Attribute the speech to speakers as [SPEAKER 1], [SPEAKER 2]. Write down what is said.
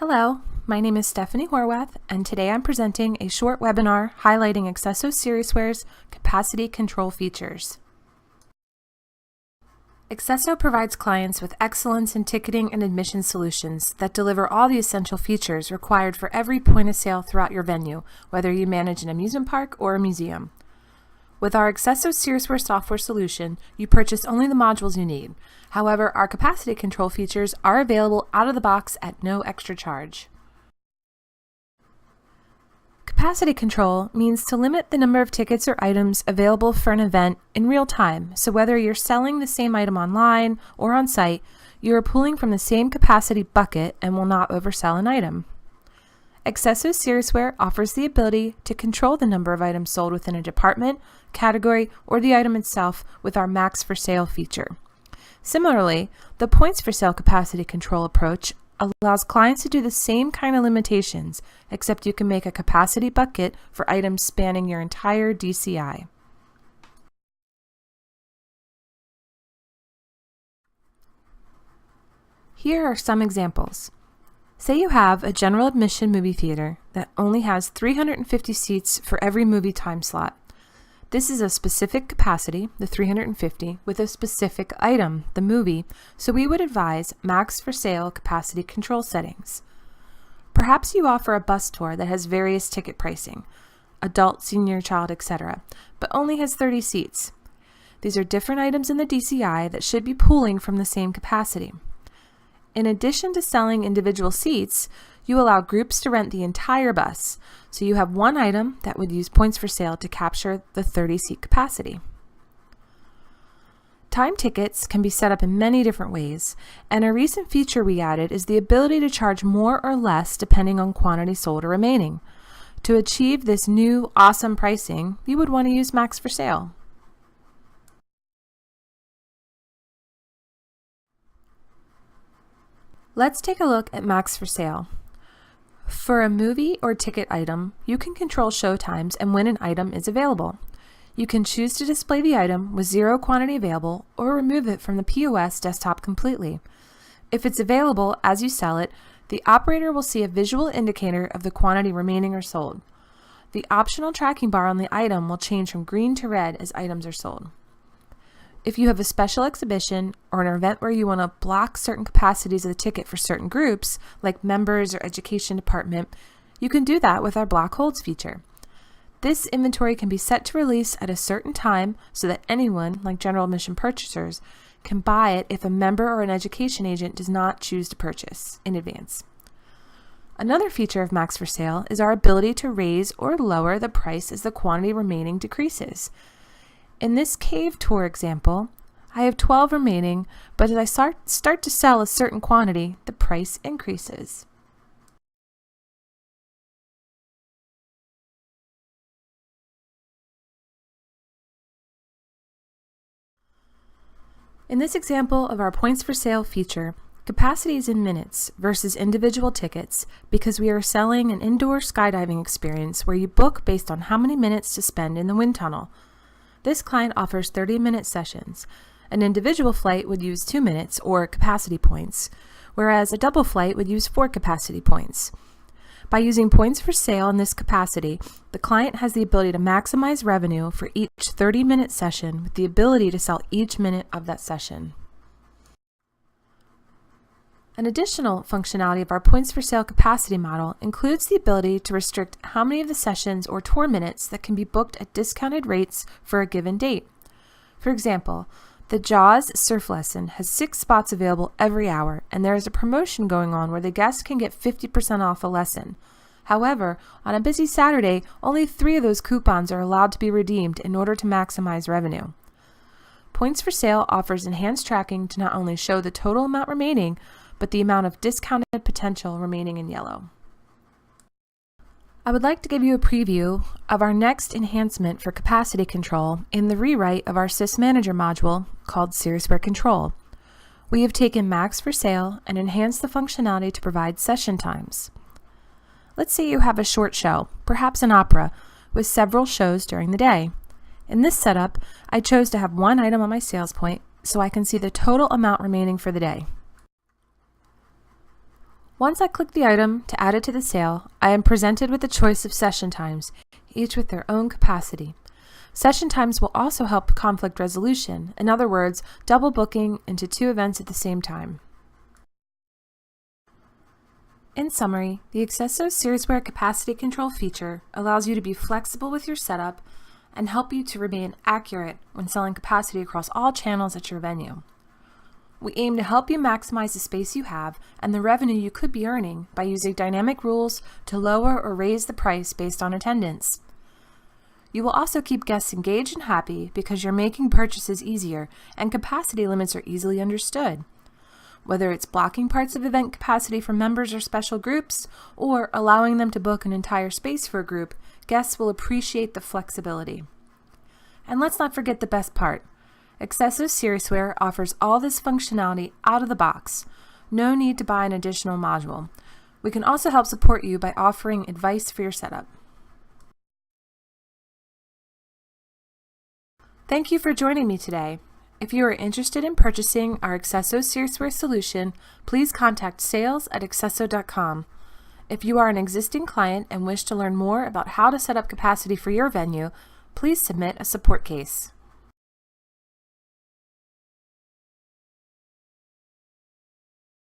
[SPEAKER 1] Hello, my name is Stephanie Horwath, and today I'm presenting a short webinar highlighting accesso Siriusware's capacity control features. Accesso provides clients with excellence in ticketing and admission solutions that deliver all the essential features required for every point of sale throughout your venue, whether you manage an amusement park or a museum. With our accesso Siriusware software solution, you purchase only the modules you need. However, our capacity control features are available out of the box at no extra charge. Capacity control means to limit the number of tickets or items available for an event in real time, so whether you're selling the same item online or on site, you are pulling from the same capacity bucket and will not oversell an item. accesso Siriusware offers the ability to control the number of items sold within a department, category, or the item itself with our Max for Sale feature. Similarly, the points for sale capacity control approach allows clients to do the same kind of limitations, except you can make a capacity bucket for items spanning your entire DCI. Here are some examples. Say you have a general admission movie theater that only has 350 seats for every movie time slot. This is a specific capacity, the 350, with a specific item, the movie, so we would advise Max for Sale capacity control settings. Perhaps you offer a bus tour that has various ticket pricing, adult, senior, child, etc., but only has 30 seats. These are different items in the DCI that should be pooling from the same capacity. In addition to selling individual seats, you allow groups to rent the entire bus, so you have one item that would use points for sale to capture the 30-seat capacity. Time tickets can be set up in many different ways, and a recent feature we added is the ability to charge more or less depending on quantity sold or remaining. To achieve this new awesome pricing, you would want to use Max for Sale. Let's take a look at Max for Sale. For a movie or ticket item, you can control show times and when an item is available. You can choose to display the item with zero quantity available or remove it from the POS desktop completely. If it's available as you sell it, the operator will see a visual indicator of the quantity remaining or sold. The optional tracking bar on the item will change from green to red as items are sold. If you have a special exhibition or an event where you want to block certain capacities of the ticket for certain groups, like members or education department, you can do that with our block holds feature. This inventory can be set to release at a certain time so that anyone, like general admission purchasers, can buy it if a member or an education agent does not choose to purchase in advance. Another feature of Max for Sale is our ability to raise or lower the price as the quantity remaining decreases. In this cave tour example, I have 12 remaining, but as I start to sell a certain quantity, the price increases. In this example of our points for sale feature, capacity is in minutes versus individual tickets because we are selling an indoor skydiving experience where you book based on how many minutes to spend in the wind tunnel. This client offers 30-minute sessions. An individual flight would use 2 minutes or capacity points, whereas a double flight would use 4 capacity points. By using points for sale in this capacity, the client has the ability to maximize revenue for each 30-minute session with the ability to sell each minute of that session. An additional functionality of our points for sale capacity model includes the ability to restrict how many of the sessions or tour minutes that can be booked at discounted rates for a given date. For example, the Jaws surf lesson has 6 spots available every hour, and there is a promotion going on where the guest can get 50% off a lesson. However, on a busy Saturday, only 3 of those coupons are allowed to be redeemed in order to maximize revenue. Points for Sale offers enhanced tracking to not only show the total amount remaining, but the amount of discounted potential remaining in yellow. I would like to give you a preview of our next enhancement for capacity control in the rewrite of our Sys Manager module called Siriusware Control. We have taken Max for Sale and enhanced the functionality to provide session times. Let's say you have a short show, perhaps an opera, with several shows during the day. In this setup, I chose to have one item on my sales point so I can see the total amount remaining for the day. Once I click the item to add it to the sale, I am presented with a choice of session times, each with their own capacity. Session times will also help conflict resolution, in other words, double booking into 2 events at the same time. In summary, the accesso Siriusware Capacity Control feature allows you to be flexible with your setup and help you to remain accurate when selling capacity across all channels at your venue. We aim to help you maximize the space you have and the revenue you could be earning by using dynamic rules to lower or raise the price based on attendance. You will also keep guests engaged and happy because you're making purchases easier and capacity limits are easily understood. Whether it's blocking parts of event capacity for members or special groups, or allowing them to book an entire space for a group, guests will appreciate the flexibility. And let's not forget the best part. accesso Siriusware offers all this functionality out of the box. No need to buy an additional module. We can also help support you by offering advice for your setup. Thank you for joining me today. If you are interested in purchasing our accesso Siriusware solution, please contact sales@accesso.com. If you are an existing client and wish to learn more about how to set up capacity for your venue, please submit a support case.